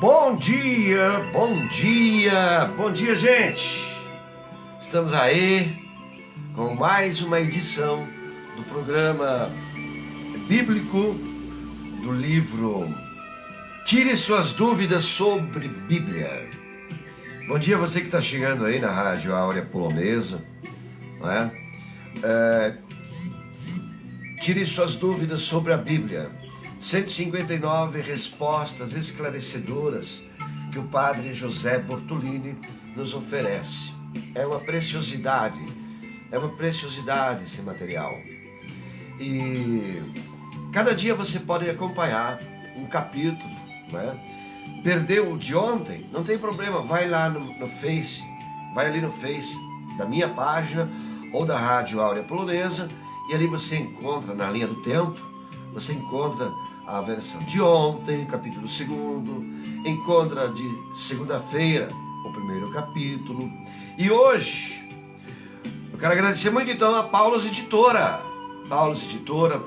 Bom dia, bom dia, bom dia, gente! Estamos aí com mais uma edição do programa bíblico do livro Tire Suas Dúvidas sobre Bíblia. Bom dia você que está chegando aí na Rádio Áurea Polonesa, não é? Tire suas dúvidas sobre a Bíblia. 159 respostas esclarecedoras que o Padre José Bortolini nos oferece. É uma preciosidade esse material. E cada dia você pode acompanhar um capítulo, né? Perdeu o de ontem? Não tem problema, vai lá no Face, vai ali no Face da minha página ou da Rádio Áurea Polonesa e ali você encontra na linha do tempo, você encontra a versão de ontem, capítulo 2º, encontra de segunda-feira o primeiro capítulo. E hoje, eu quero agradecer muito então a Paulus Editora,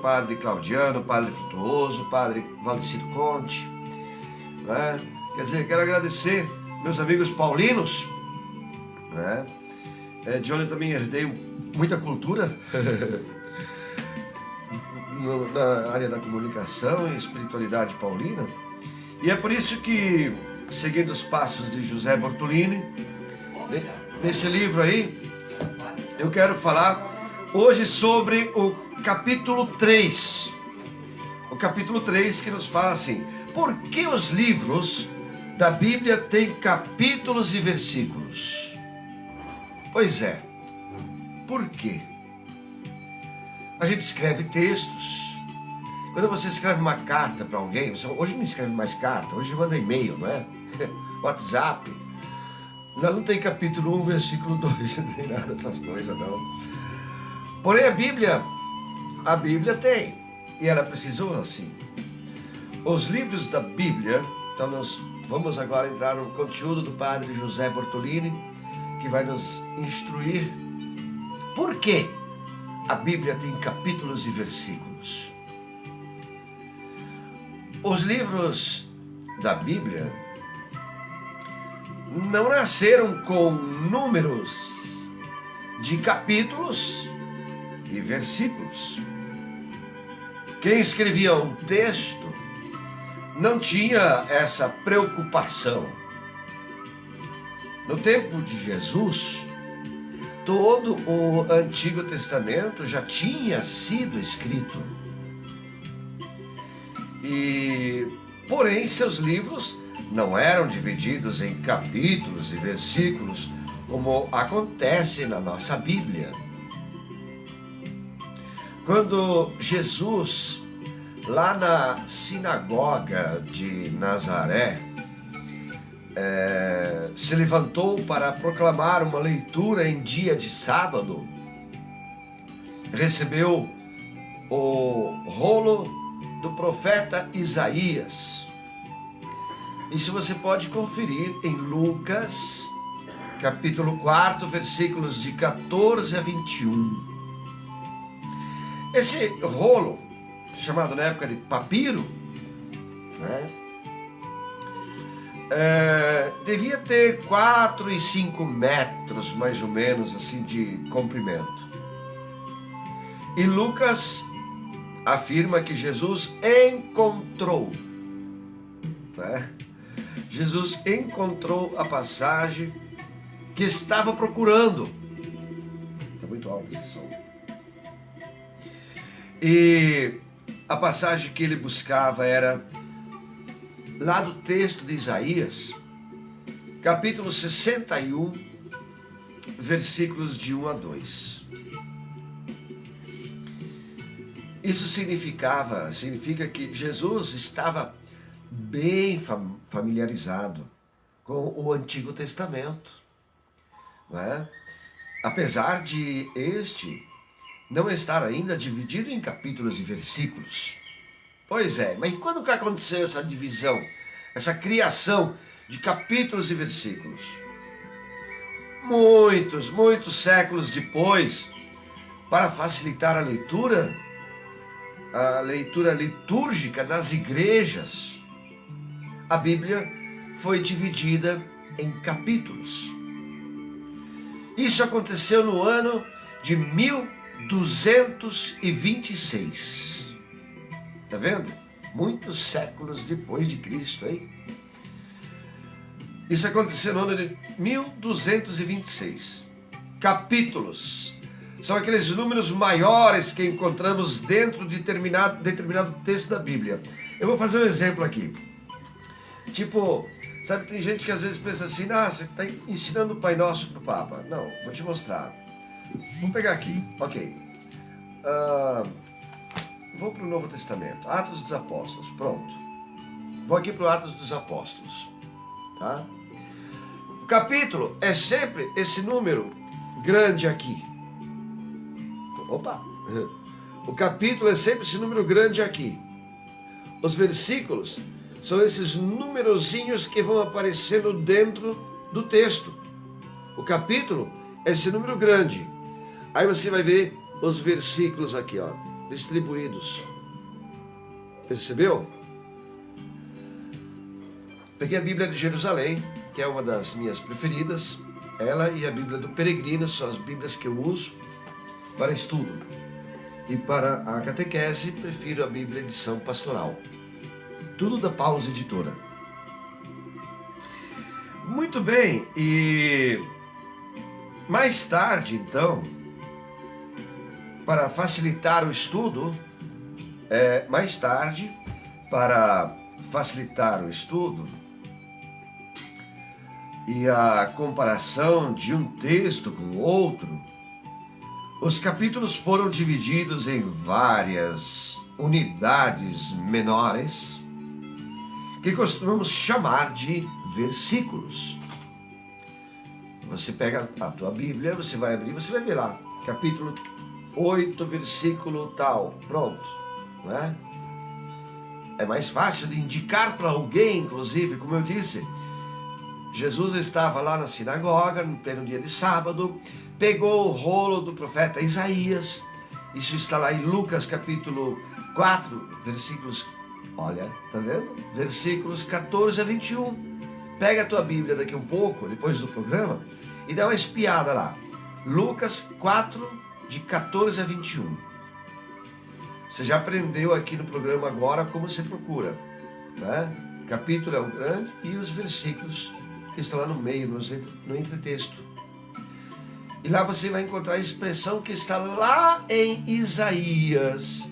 Padre Claudiano, Padre Frutuoso, Padre Valdecir Conte, né? Quer dizer, quero agradecer meus amigos paulinos, né? De onde eu também herdei muita cultura, na área da comunicação e espiritualidade paulina. E é por isso que, seguindo os passos de José Bortolini, nesse livro aí, eu quero falar hoje sobre o capítulo 3. O capítulo 3 que nos fala assim: por que os livros da Bíblia têm capítulos e versículos? Pois é, por quê? A gente escreve textos. Quando você escreve uma carta para alguém, hoje não escreve mais carta, hoje manda e-mail, não é? WhatsApp. Não tem capítulo 1, versículo 2, não tem nada dessas coisas, não. Porém, a Bíblia tem, e ela precisou assim. Os livros da Bíblia, então nós vamos agora entrar no conteúdo do Padre José Bortolini, que vai nos instruir por quê a Bíblia tem capítulos e versículos. Os livros da Bíblia não nasceram com números de capítulos e versículos. Quem escrevia um texto não tinha essa preocupação. No tempo de Jesus, todo o Antigo Testamento já tinha sido escrito. Porém, seus livros não eram divididos em capítulos e versículos, como acontece na nossa Bíblia. Quando Jesus, lá na sinagoga de Nazaré, se levantou para proclamar uma leitura em dia de sábado, recebeu o rolo do profeta Isaías. Isso você pode conferir em Lucas, capítulo 4, versículos de 14 a 21. Esse rolo, chamado na época de papiro, né? Devia ter 4 e 5 metros, mais ou menos, assim, de comprimento. E Lucas afirma que Jesus encontrou, né, Jesus encontrou a passagem que estava procurando. Está muito alto esse som. E a passagem que ele buscava era lá do texto de Isaías, capítulo 61, versículos de 1 a 2. Isso significa que Jesus estava bem familiarizado com o Antigo Testamento, não é? Apesar de este não estar ainda dividido em capítulos e versículos. Pois é, mas quando que aconteceu essa divisão, essa criação de capítulos e versículos? Muitos séculos depois, para facilitar a leitura litúrgica nas igrejas, a Bíblia foi dividida em capítulos. Isso aconteceu no ano de 1226. Tá vendo? Muitos séculos depois de Cristo, hein? Isso aconteceu no ano de 1226. Capítulos são aqueles números maiores que encontramos dentro de determinado texto da Bíblia. Eu vou fazer um exemplo aqui. Tipo, sabe, tem gente que às vezes pensa assim, você está ensinando o Pai Nosso para o Papa. Não, vou te mostrar. Vou pegar aqui, ok. Vou para o Novo Testamento, Atos dos Apóstolos, pronto. Vou aqui para o Atos dos Apóstolos, tá? O capítulo é sempre esse número grande aqui. Opa! O capítulo é sempre esse número grande aqui. Os versículos são esses numerozinhos que vão aparecendo dentro do texto. O capítulo é esse número grande. Aí você vai ver os versículos aqui, ó, distribuídos. Percebeu? Peguei a Bíblia de Jerusalém, que é uma das minhas preferidas. Ela e a Bíblia do Peregrino são as Bíblias que eu uso para estudo. E para a catequese, prefiro a Bíblia edição pastoral. Tudo da Paulus Editora. Muito bem, e mais tarde, então, para facilitar o estudo, e a comparação de um texto com o outro, os capítulos foram divididos em várias unidades menores, que costumamos chamar de versículos. Você pega a tua Bíblia, você vai abrir, você vai ver lá, capítulo 8, versículo tal, pronto, não é? É mais fácil de indicar para alguém, inclusive, como eu disse, Jesus estava lá na sinagoga, no pleno dia de sábado, pegou o rolo do profeta Isaías, isso está lá em Lucas capítulo 4, versículos, olha, tá vendo? Versículos 14 a 21. Pega a tua Bíblia daqui um pouco, depois do programa, e dá uma espiada lá. Lucas 4, de 14 a 21. Você já aprendeu aqui no programa agora como se procura, né? Capítulo é o grande e os versículos que estão lá no meio, no entretexto. E lá você vai encontrar a expressão que está lá em Isaías,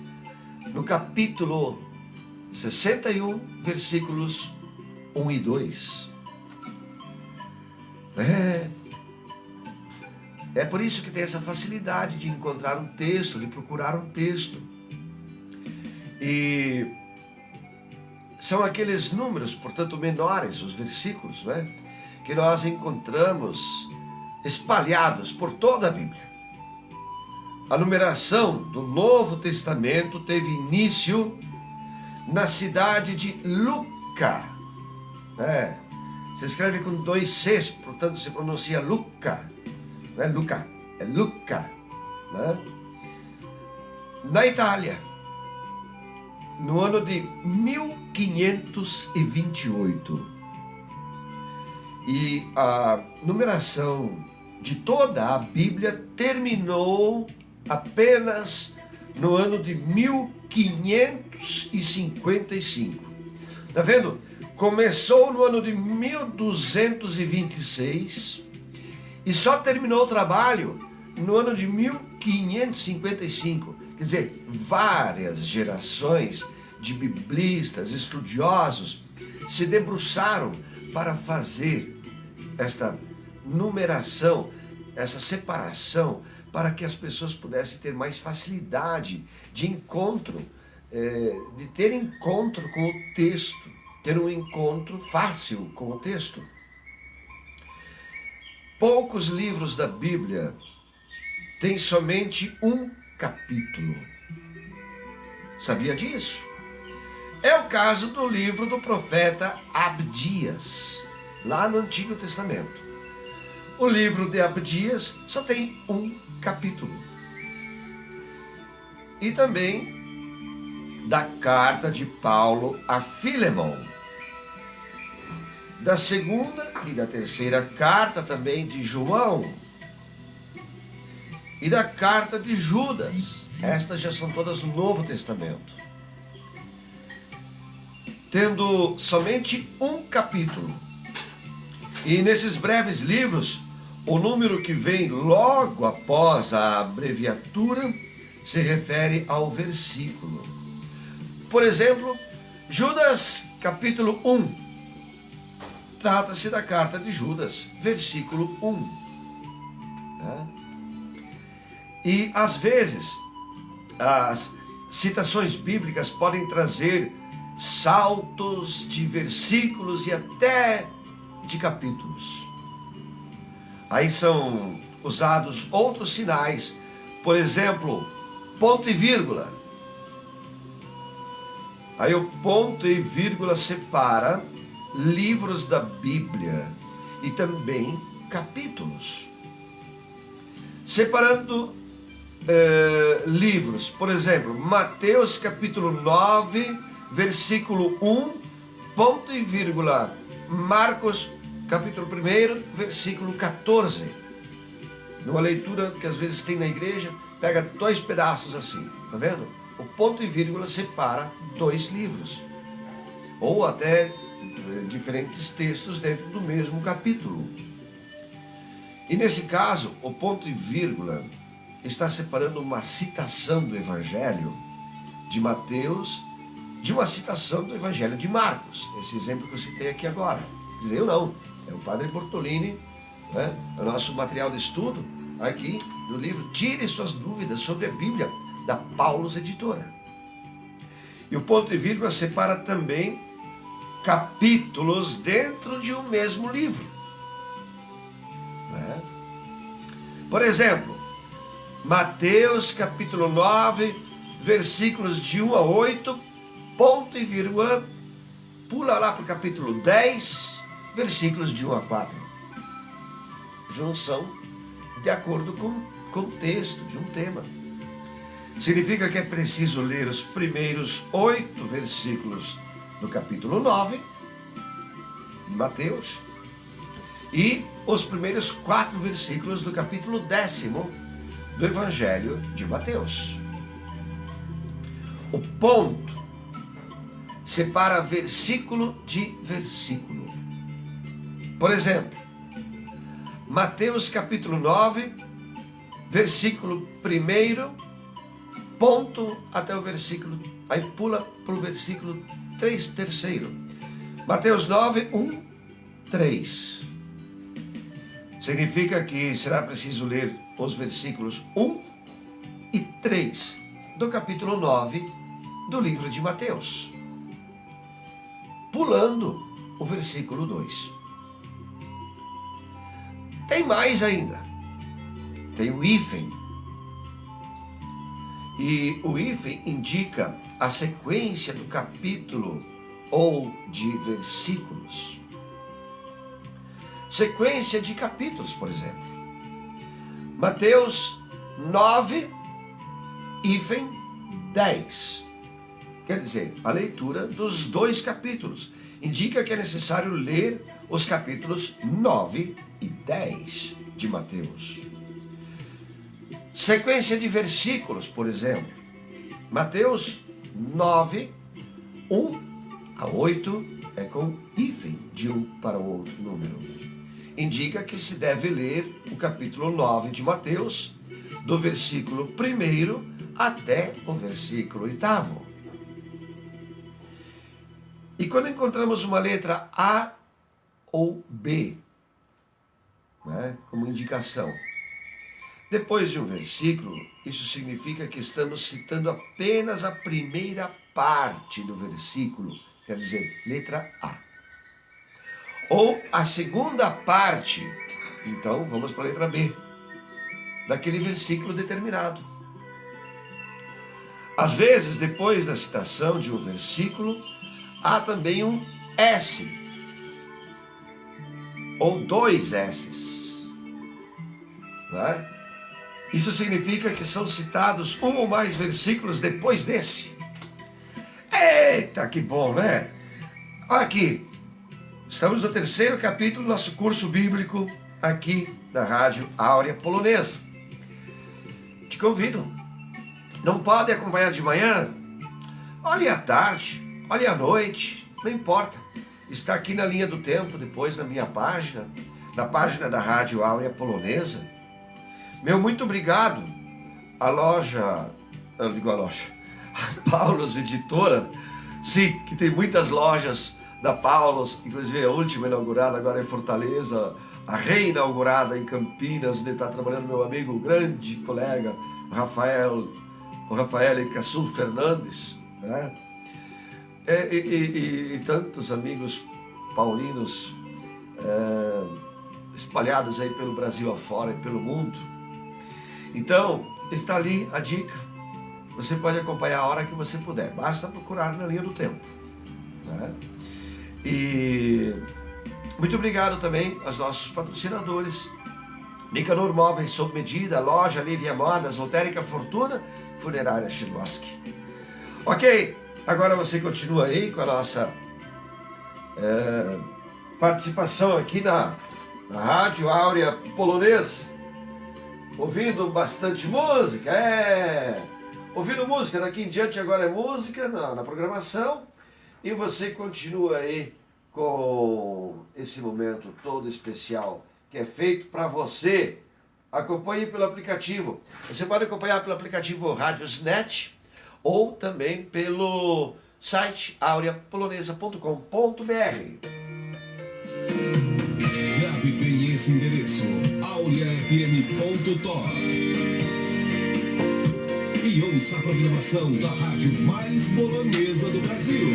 no capítulo 61, versículos 1 e 2. É por isso que tem essa facilidade de encontrar um texto, de procurar um texto. E são aqueles números, portanto, menores, os versículos, né, que nós encontramos espalhados por toda a Bíblia. A numeração do Novo Testamento teve início na cidade de Luca. Se escreve com 2 Cs, portanto se pronuncia Luca. Não é Luca, é Luca. Né? Na Itália, no ano de 1528. E a numeração de toda a Bíblia terminou apenas no ano de 1555. Tá vendo? começou no ano de 1226 e só terminou o trabalho no ano de 1555. Quer dizer, várias gerações de biblistas, estudiosos, se debruçaram para fazer esta numeração, essa separação, para que as pessoas pudessem ter mais facilidade de encontro, de ter encontro com o texto, ter um encontro fácil com o texto. Poucos livros da Bíblia têm somente um capítulo. Sabia disso? É o caso do livro do profeta Abdias, lá no Antigo Testamento. O livro de Abdias só tem um capítulo. E também da carta de Paulo a Filemon. Da segunda e da terceira carta também de João. E da carta de Judas. Estas já são todas no Novo Testamento. Tendo somente um capítulo. E nesses breves livros, o número que vem logo após a abreviatura se refere ao versículo. Por exemplo, Judas capítulo 1. Trata-se da carta de Judas, versículo 1. Né? E às vezes, as citações bíblicas podem trazer saltos de versículos e até de capítulos. Aí são usados outros sinais, por exemplo, ponto e vírgula. Aí o ponto e vírgula separa livros da Bíblia e também capítulos. Separando livros, por exemplo, Mateus capítulo 9, versículo 1, ponto e vírgula, Marcos capítulo 1, versículo 14. Numa leitura que às vezes tem na igreja, pega dois pedaços assim, tá vendo? O ponto e vírgula separa dois livros, ou até diferentes textos dentro do mesmo capítulo. E nesse caso, o ponto e vírgula está separando uma citação do Evangelho de Mateus de uma citação do Evangelho de Marcos. Esse exemplo que eu citei aqui agora. Quer dizer, eu não, é o Padre Bortolini, né? É o nosso material de estudo aqui do livro Tire Suas Dúvidas sobre a Bíblia, da Paulus Editora. E o ponto e vírgula separa também capítulos dentro de um mesmo livro. Né? Por exemplo, Mateus capítulo 9, versículos de 1 a 8, ponto e vírgula, pula lá para o capítulo 10, versículos de 1 a 4. Junção de acordo com o contexto de um tema. Significa que é preciso ler os primeiros 8 versículos do capítulo 9, de Mateus, e os primeiros 4 versículos do capítulo 10º do Evangelho de Mateus. O ponto separa versículo de versículo. Por exemplo, Mateus capítulo 9, versículo 1, ponto até o versículo, aí pula para o versículo 3º. Mateus 9, 1, 3. Significa que será preciso ler os versículos 1 e 3 do capítulo 9 do livro de Mateus, pulando o versículo 2. Tem mais ainda. Tem o hífen. E o hífen indica a sequência do capítulo ou de versículos. Sequência de capítulos, por exemplo. Mateus 9, hífen 10. Quer dizer, a leitura dos 2 capítulos. Indica que é necessário ler os capítulos 9 e 10 de Mateus. Sequência de versículos, por exemplo. Mateus 9, 1 a 8, é com hífen de um para o outro número. Indica que se deve ler o capítulo 9 de Mateus, do versículo 1 até o versículo 8. E quando encontramos uma letra A ou B, né, como indicação, depois de um versículo, isso significa que estamos citando apenas a primeira parte do versículo, quer dizer, letra A. Ou a segunda parte, então vamos para a letra B, daquele versículo determinado. Às vezes, depois da citação de um versículo, há também um S, ou dois S's. Né? Isso significa que são citados um ou mais versículos depois desse. Eita, que bom, né? Olha aqui, estamos no 3º capítulo do nosso curso bíblico aqui da Rádio Áurea Polonesa. Te convido, não pode acompanhar de manhã? Olhe à tarde, olhe à noite, não importa. Está aqui na linha do tempo, depois na minha página, na página da Rádio Áurea Polonesa. Meu muito obrigado à loja, a Paulus Editora, sim, que tem muitas lojas da Paulus, inclusive a última inaugurada agora em Fortaleza, a reinaugurada em Campinas, onde está trabalhando meu amigo, grande colega, Rafael Cassul Fernandes, né? E tantos amigos paulinos espalhados aí pelo Brasil afora e pelo mundo. Então, está ali a dica. Você pode acompanhar a hora que você puder. Basta procurar na linha do tempo. Né? E muito obrigado também aos nossos patrocinadores. Nicanor Móveis sob medida, Loja Lívia Modas, Lotérica Fortuna, Funerária Chilowski. Ok, agora você continua aí com a nossa participação aqui na Rádio Áurea Polonesa. Ouvindo bastante música, ouvindo música, daqui em diante agora é música na programação, e você continua aí com esse momento todo especial que é feito para você. Acompanhe pelo aplicativo, você pode acompanhar pelo aplicativo Radiosnet ou também pelo site aureapolonesa.com.br. Grave bem esse endereço, aureafm.tor, e ouça a programação da rádio mais polonesa do Brasil.